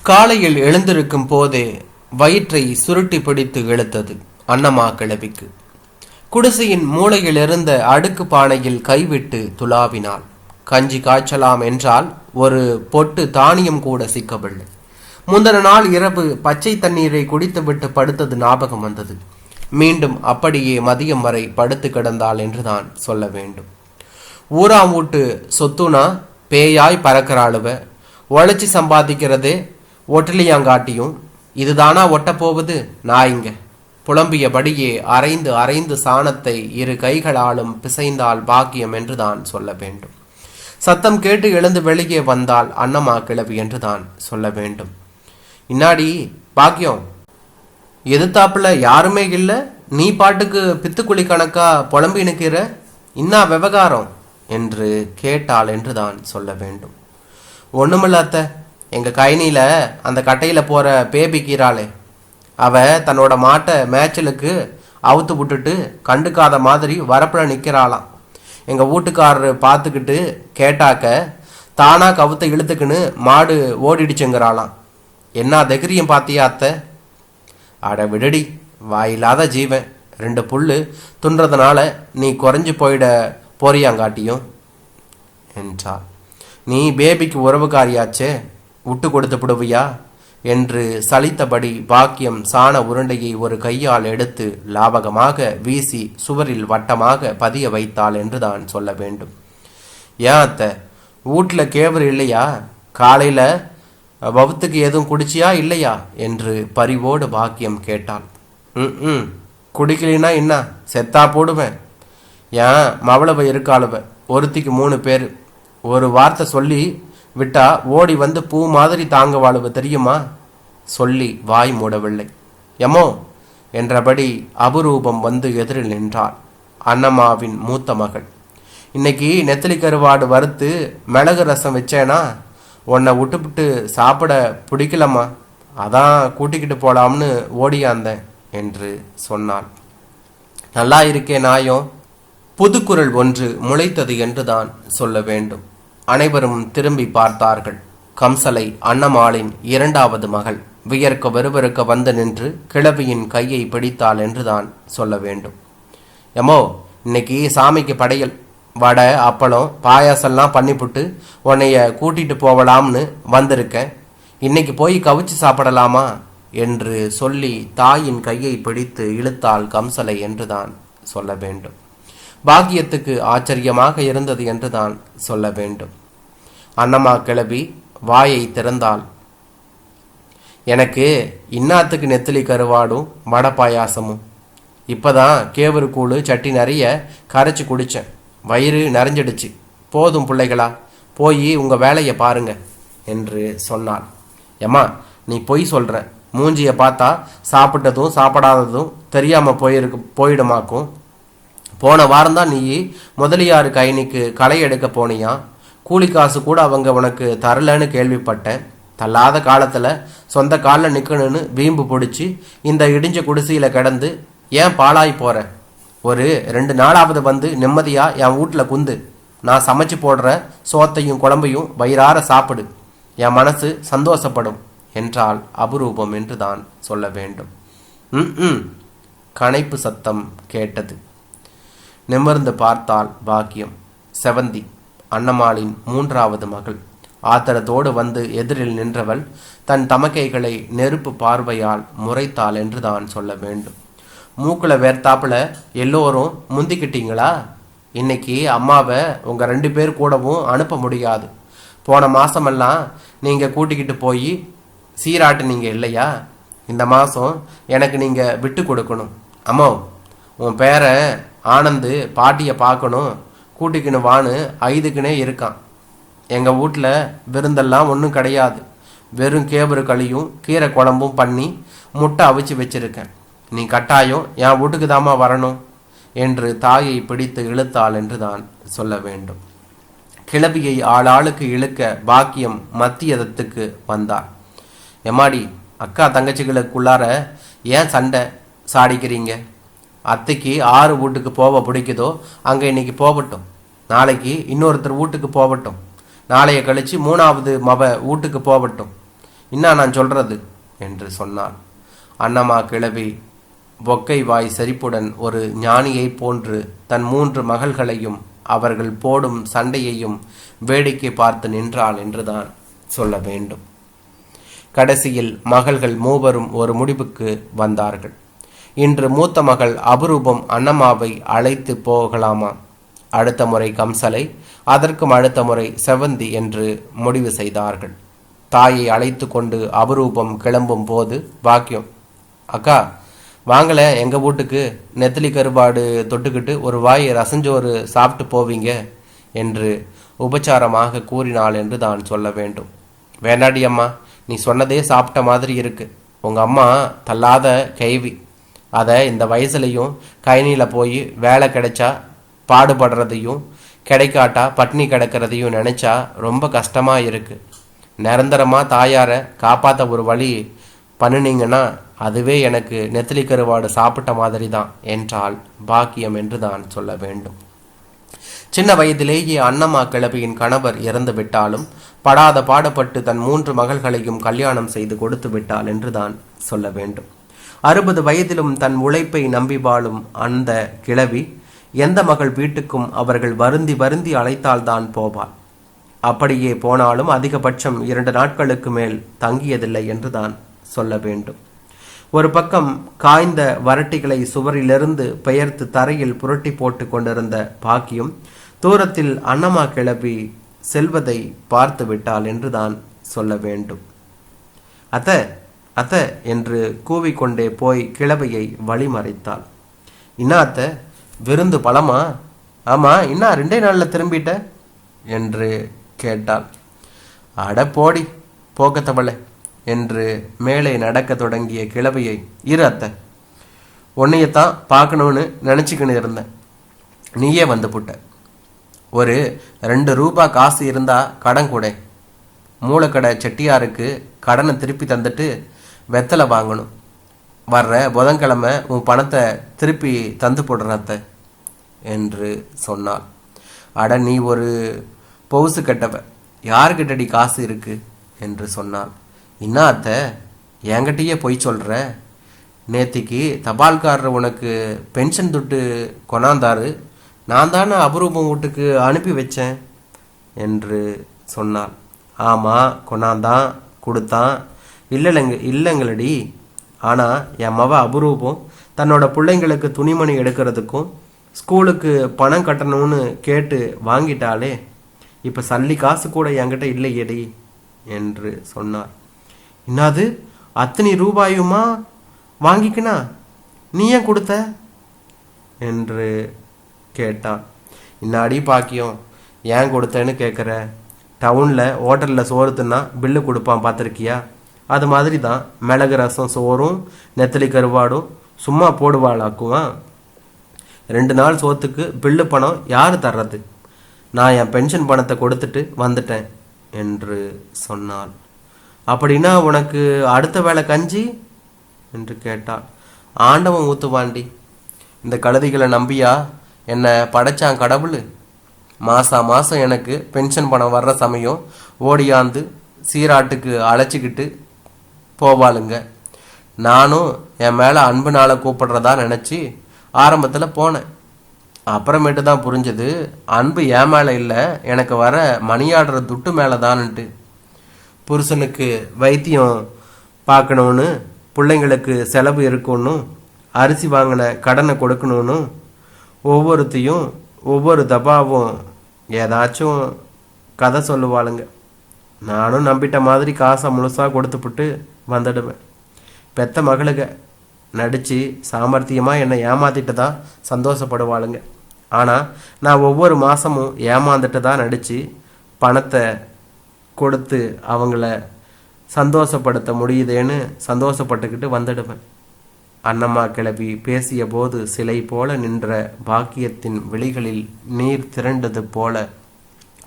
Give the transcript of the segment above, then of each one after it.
காலையில் எழுந்திருக்கும் போதே வயிற்றை சுருட்டி பிடித்து இழுத்தது அன்னமா கிழவிக்கு. குடிசையின் மூலையில் இருந்த அடுக்கு பானையில் கைவிட்டு துளாவினாள். கஞ்சி காய்ச்சலாம் என்றால் ஒரு பொட்டு தானியம் கூட சிக்கவில்லை. முந்தின நாள் இரவு பச்சை தண்ணீரை குடித்துவிட்டு படுத்தது ஞாபகம் வந்தது. மீண்டும் அப்படியே மதியம் வரை படுத்து கிடந்தாள் என்றுதான் சொல்ல வேண்டும். ஊராம் வீட்டு சொத்துனா பேயாய் பறக்கிறாளுவ, உழைச்சி சம்பாதிக்கிறதே ஒட்டலியாங்காட்டியும் இதுதானா ஒட்டப்போவது நாய்ங்க புலம்பியபடியே அரைந்து அரைந்து சாணத்தை இரு கைகளாலும் பிசைந்தால் பாக்கியம் என்றுதான் சொல்ல வேண்டும். சத்தம் கேட்டு எழுந்து வெளியே வந்தால் அன்னமா கிழவி என்றுதான் சொல்ல வேண்டும். இன்னாடி பாக்கியம், எதிர்த்தாப்புல யாருமே இல்லை, நீ பாட்டுக்கு பித்துக்குழி கணக்கா புலம்பி நிற்கிற, இன்னா விவகாரம் என்று கேட்டாள் என்றுதான் சொல்ல வேண்டும். ஒண்ணுமில்லாத்த, எங்க கைனியில அந்த கட்டையில போற பேபிக்கிறாளே, அவ தன்னோட மாட்டை மேய்ச்சலுக்கு அவுத்து விட்டுட்டு கண்டுக்காத மாதிரி வரப்புல நிற்கிறாளாம். எங்கள் வீட்டுக்காரரு பார்த்துக்கிட்டு கேட்டாக்க தானா கவுத்தை இழுத்துக்குன்னு மாடு ஓடிடுச்சுங்கிறாளாம். என்ன தைரியம் பார்த்தியா அத்தை? அட விடடி, வாயில்லாத ஜீவன், 2 புல்லு துன்றதுனால நீ குறைஞ்சு போயிட போறியாங்காட்டியும் என்றாள். நீ பேபிக்கு உறவுக்காரியாச்சே, விட்டு கொடுத்து விடுவியா என்று சலித்தபடி பாக்கியம் சாண உருண்டையை ஒரு கையால் எடுத்து லாபகமாக வீசி சுவரில் வட்டமாக பதிய வைத்தாள் என்றுதான் சொல்ல வேண்டும். ஏன் அத்தை, வீட்டில் கேவர் இல்லையா? காலையில் வவுத்துக்கு எதுவும் குடிச்சியா இல்லையா என்று பரிவோடு பாக்கியம் கேட்டாள். குடிக்கலினா என்ன, செத்தா போடுவேன். ஏன் மவளவ இருக்காளுவ, ஒருத்திக்கு 3 பேர். ஒரு வார்த்தை சொல்லி விட்டா ஓடி வந்து பூ மாதிரி தாங்க வாழுவ தெரியுமா? சொல்லி வாய் மூடவில்லை. எமோ என்றபடி அபரூபம் வந்து எதிரில் நின்றாள் அன்னம்மாவின் மூத்த மகள். இன்னைக்கு நெத்திலி கருவாடு வறுத்து மிளகு ரசம் வச்சேனா உன்னை விட்டுவிட்டு சாப்பிட பிடிக்கலம்மா, அதான் கூட்டிக்கிட்டு போலாம்னு ஓடியாந்தேன் என்று சொன்னாள். நல்லா இருக்கே நாயம். புதுக்குரல் ஒன்று முளைத்தது என்றுதான் சொல்ல வேண்டும். அனைவரும் திரும்பி பார்த்தார்கள். கம்சலை அன்னமாளின் 2வது மகள் வியர்க்க வெறுவெறுக்க வந்து நின்று கிழவியின் கையை பிடித்தாள் என்றுதான் சொல்ல வேண்டும். எமோ, இன்னைக்கு சாமிக்கு படையல், வடை அப்பளம் பாயாசெல்லாம் பண்ணிவிட்டு உன்னைய கூட்டிட்டு போகலாம்னு வந்திருக்கேன். இன்னைக்கு போய் கவிச்சு சாப்பிடலாமா என்று சொல்லி தாயின் கையை பிடித்து இழுத்தாள் கம்சலை என்றுதான் சொல்ல வேண்டும். பாக்கியத்துக்கு ஆச்சரியமாக இருந்தது என்றுதான் சொல்ல வேண்டும். அன்னமா கிளவி வாயை திறந்தாள். எனக்கு இன்னாத்துக்கு நெத்திலி கருவாடும் வடை பாயாசமும். இப்போதான் கேவரு கூழு சட்டி நிறைய கரைச்சி குடித்தேன், வயிறு நிறைஞ்சிடுச்சு. போதும் பிள்ளைகளா, போய் உங்கள் வேலையை பாருங்க என்று சொன்னாள். ஏம்மா, நீ பொய் சொல்கிற, மூஞ்சியை பார்த்தா சாப்பிட்டதும் சாப்பிடாததும் தெரியாமல் போயிடுமாக்கும். போன வாரம்தான் நீ முதலியார் கைனிக்கு களை எடுக்க போனியா, கூலி காசு கூட அவங்க உனக்கு தரலன்னு கேள்விப்பட்டேன். தள்ளாத காலத்தில் சொந்த காலில் நிற்கணும்னு வீம்பு பிடிச்சி இந்த இடிஞ்ச குடிசையில் கிடந்து ஏன் பாழாய் போகிற? ஒரு 2 நாளாவது வந்து நிம்மதியாக என் வீட்டில் குந்து, நான் சமைச்சு போடுற சோத்தையும் குழம்பையும் வயிறார சாப்பிடு, என் மனசு சந்தோஷப்படும் என்றால் அபரூபம் என்று தான் சொல்ல வேண்டும். கனைப்பு சத்தம் கேட்டது. நிமிர்ந்து பார்த்தாள் பாக்கியம். செவந்தி அன்னமாளின் 3வது மகள் ஆத்திரத்தோடு வந்து எதிரில் நின்றவள் தன் தமக்கைகளை நெருப்பு பார்வையால் முறைத்தாள் என்றுதான் சொல்ல வேண்டும். மூக்குல வேர்த்தாப்புல எல்லோரும் முந்திக்கிட்டீங்களா? இன்னைக்கு அம்மாவை உங்கள் 2 பேர் கூடவும் அனுப்ப முடியாது. போன மாதமெல்லாம் நீங்கள் கூட்டிக்கிட்டு போய் சீராட்டுனீங்க இல்லையா? இந்த மாதம் எனக்கு நீங்கள் விட்டு கொடுக்கணும். அம்மோ, உன் பேரை ஆனந்து பாட்டியை பார்க்கணும், கூட்டிக்கின்னு வான்னு ஐதுக்குனே இருக்கான். எங்கள் வீட்டில் விருந்தெல்லாம் ஒன்றும் கிடையாது, வெறும் கேபரு களியும் கீரை குழம்பும் பண்ணி முட்டை அவிச்சு வச்சிருக்கேன். நீ கட்டாயம் என் வீட்டுக்கு தாமா வரணும் என்று தாயை பிடித்து இழுத்தாள் என்று தான் சொல்ல வேண்டும். கிளவியை ஆளாளுக்கு இழுக்க பாக்கியம் மத்தியதத்துக்கு வந்தாள். எம்மாடி, அக்கா தங்கச்சிகளுக்குள்ளார ஏன் சண்டை சாடிக்கிறீங்க? அத்தைக்கு 6 வீட்டுக்கு போக பிடிக்குதோ அங்கே இன்னைக்கு போகட்டும், நாளைக்கு இன்னொருத்தர் வீட்டுக்கு போகட்டும், நாளைய கழிச்சு 3வது மவ வீட்டுக்கு போகட்டும். இன்னா நான் சொல்றது என்று சொன்னாள். அன்னம்மா கிழவி பொக்கை வாய் செறிப்புடன் ஒரு ஞானியை போன்று தன் 3 மகள்களையும் அவர்கள் போடும் சண்டையையும் வேடிக்கை பார்த்து நின்றாள் என்றுதான் சொல்ல வேண்டும். கடைசியில் மகள்கள் மூவரும் ஒரு முடிவுக்கு வந்தார்கள். இன்று மூத்த மகள் அபரூபம் அன்னம்மாவை அழைத்து போகலாமா, அடுத்த முறை கம்சலை, அதற்கும் அடுத்த முறை செவந்தி என்று முடிவு செய்தார்கள். தாயை அழைத்து கொண்டு அபரூபம் கிளம்பும் போது பாக்கியம், அக்கா வாங்கல எங்க வீட்டுக்கு, நெத்திலி கருவாடு தொட்டுக்கிட்டு ஒரு வாய் ரசஞ்சோறு சாப்பிட்டு போவீங்க என்று உபச்சாரமாக கூறினாள் என்று தான் சொல்ல வேண்டும். வேண்டாடி அம்மா, நீ சொன்னதே சாப்பிட்ட மாதிரி இருக்கு. உங்க அம்மா தள்ளாத கைவி, அதை இந்த வயசுலையும் கைனியில் போய் வேலை கிடைச்சா பாடுபடுறதையும் கிடைக்காட்டா பட்னி கிடக்கிறதையும் நினைச்சா ரொம்ப கஷ்டமா இருக்கு. நிரந்தரமாக தாயாரை காப்பாற்ற ஒரு வழி பண்ணினீங்கன்னா அதுவே எனக்கு நெத்திலி கருவாடு சாப்பிட்ட மாதிரி தான் என்றாள் பாக்கியம் என்று தான் சொல்ல வேண்டும். சின்ன வயதிலேயே அன்னம்மா கிழவியின் கணவர் இறந்து விட்டாலும் படாத பாடுபட்டு தன் 3 மகள்களையும் கல்யாணம் செய்து கொடுத்து விட்டாள் என்று தான் சொல்ல வேண்டும். 60 வயதிலும் தன் உழைப்பை நம்பி வாழும் அந்த கிழவி எந்த மகள் வீட்டுக்கும் அவர்கள் வருந்தி வருந்தி அழைத்தால்தான் போவாள். அப்படியே போனாலும் அதிகபட்சம் 2 நாட்களுக்கு மேல் தங்கியதில்லை என்று தான் சொல்ல வேண்டும். ஒரு பக்கம் காய்ந்த வரட்டிகளை சுவரிலிருந்து பெயர்த்து தரையில் புரட்டி போட்டு கொண்டிருந்த பாக்கியம் தூரத்தில் அன்னம்மா கிளவி செல்வதை பார்த்து விட்டாள் என்றுதான் சொல்ல வேண்டும். அத்த அத்த என்று கூவிக்கொண்டே போய் கிழவியை வழிமறைத்தாள். இன்னா அத்த, விருந்து பழமா? ஆமா, இன்னா 2 நாள்ல திரும்பிட்ட என்று கேட்டாள். அட போடி போக்கத்தவளை என்று மேலே நடக்க தொடங்கிய கிழவியை, இரு அத்தை, உன்னையத்தான் பார்க்கணும்னு நினச்சிக்கின்னு இருந்தேன், நீயே வந்து புட்ட. ஒரு 2 ரூபா காசு இருந்தா கடன் கூட, மூளைக்கடை செட்டியாருக்கு கடனை திருப்பி தந்துட்டு வெத்தலை வாங்கணும். வர்ற புதன்கிழமை உன் பணத்தை திருப்பி தந்து போடுற அத்தை என்று சொன்னாள். அட நீ ஒரு பவுசு கட்டவ, யாருக்கிட்டடி காசு இருக்கு என்று சொன்னாள். இன்னா அத்தை, என்கிட்டயே பொய் சொல்கிற, நேத்திக்கு தபால்காரர் உனக்கு பென்ஷன் துட்டு கொண்டாந்தாரு, நான் தானே அபரூபம் வீட்டுக்கு அனுப்பி வச்சேன் என்று சொன்னாள். ஆமாம், கொண்டாந்தான், கொடுத்தான், இல்லைங்களடி. ஆனால் என் மவ அபரூபம் தன்னோட பிள்ளைங்களுக்கு துணிமணி எடுக்கிறதுக்கும் ஸ்கூலுக்கு பணம் கட்டணும்னு கேட்டு வாங்கிட்டாலே, இப்போ சல்லி காசு கூட என்கிட்ட இல்லையேடி என்று சொன்னார். என்னது, அத்தனை ரூபாயுமா வாங்கிக்கினா, நீ ஏன் கொடுத்த என்று கேட்டான். இன்னாடி பாக்கியம், ஏன் கொடுத்தேன்னு கேட்குற? டவுனில் ஹோட்டலில் சோறு தின்னா பில்லு கொடுப்பான் பார்த்துருக்கியா? அது மாதிரி தான் மிளகு ரசம் சோறும் நெத்தலி கருவாடும் சும்மா போடுவாளாக்குவான். 2 நாள் சோத்துக்கு பில்லு பணம் யார் தர்றது? நான் என் பென்ஷன் பணத்தை கொடுத்துட்டு வந்துட்டேன் என்று சொன்னாள். அப்படின்னா உனக்கு அடுத்த வேலை கஞ்சி என்று கேட்டாள். ஆண்டவன் ஊத்துவாண்டி, இந்த கழுதிகளை நம்பியா என்னை படைச்சான் கடவுள்? மாதம் எனக்கு பென்ஷன் பணம் வர்ற சமயம் ஓடியாந்து சீராட்டுக்கு அழைச்சிக்கிட்டு போவாளுங்க. நானும் என் மேலே அன்புனால கூப்பிடுறதா நினச்சி ஆரம்பத்தில் போனேன். அப்புறமேட்டு தான் புரிஞ்சது அன்பு என் மேலே இல்லை, எனக்கு வர மணியாடுற துட்டு மேலே தான்ட்டு. புருஷனுக்கு வைத்தியம் பார்க்கணுன்னு, பிள்ளைங்களுக்கு செலவு இருக்கணும், அரிசி வாங்கின கடனை கொடுக்கணும்னு ஒவ்வொருத்தையும் ஒவ்வொரு தபாவும் ஏதாச்சும் கதை சொல்லுவாளுங்க. நானும் நம்பிட்ட மாதிரி காசை முழுசாக கொடுத்துப்புட்டு வந்துடுவேன். பெத்த மகளுக நடித்து சாமர்த்தியமாக என்னை ஏமாத்திட்டு தான் சந்தோஷப்படுவாளுங்க. ஆனால் நான் ஒவ்வொரு மாதமும் ஏமாந்துட்டு தான் நடித்து பணத்தை கொடுத்து அவங்கள சந்தோஷப்படுத்த முடியுதேன்னு சந்தோஷப்பட்டுக்கிட்டு வந்துடுவேன். அன்னம்மா கிளவி பேசிய போது சிலை போல நின்ற பாக்கியத்தின் விழிகளில் நீர் திரண்டது போல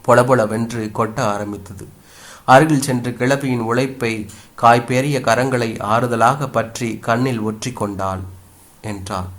பொலபொலவென்று கொட்ட ஆரம்பித்தது. அருகில் சென்று கிளவியின் உழைப்பை காய்பேறிய கரங்களை ஆறுதலாக பற்றி கண்ணில் ஒற்றி கொண்டாள் என்றாள்.